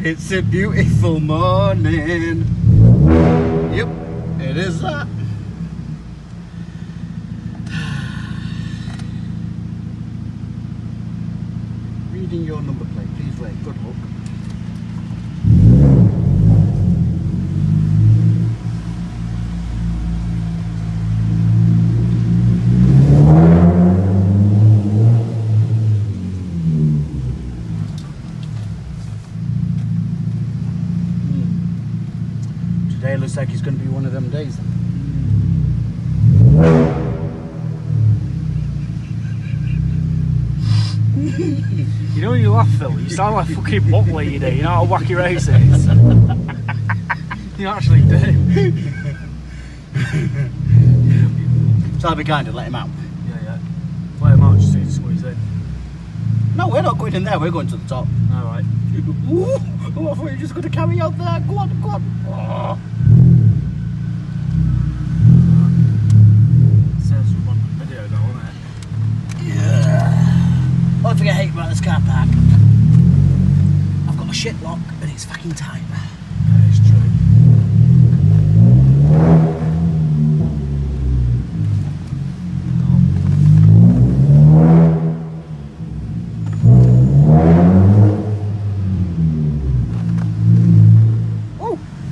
It's a beautiful morning. Yep, it is that. Reading your number plate, please wait. Good luck. Today looks like it's going to be one of them days. You know when you laugh, Phil, you sound like fucking Buck Lady, you know how wacky race it is? You actually do. So I'll be kind and let him out. Yeah. Let him out, just need to squeeze in. No, we're not going in there, we're going to the top. Alright. Ooh, I thought you were just going to carry out there. Go on, go on. Oh. It says on the video though, doesn't it? Yeah. One thing I hate about this car park, I've got a shit lock and it's fucking tight. That is true.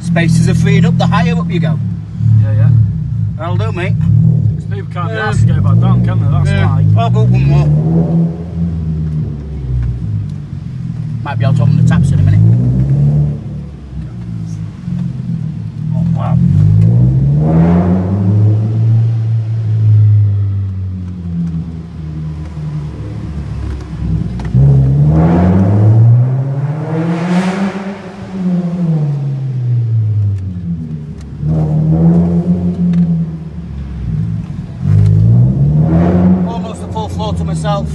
Spaces are freeing up the higher up you go. Yeah. That'll do, mate. Because people can't be asked to go back down, can they? That's why. I'll go one more. Might be able to open the taps in a minute. Oh, wow. To myself.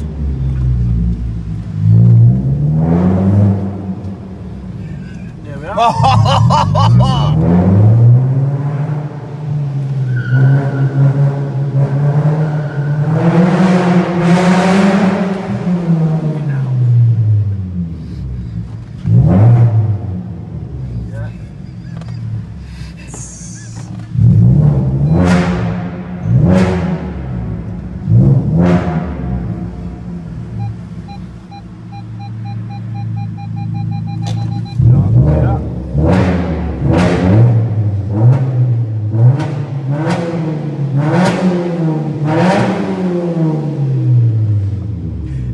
There we are.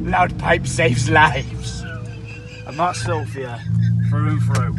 Loud pipe saves lives. And that's Sylvia, through and through.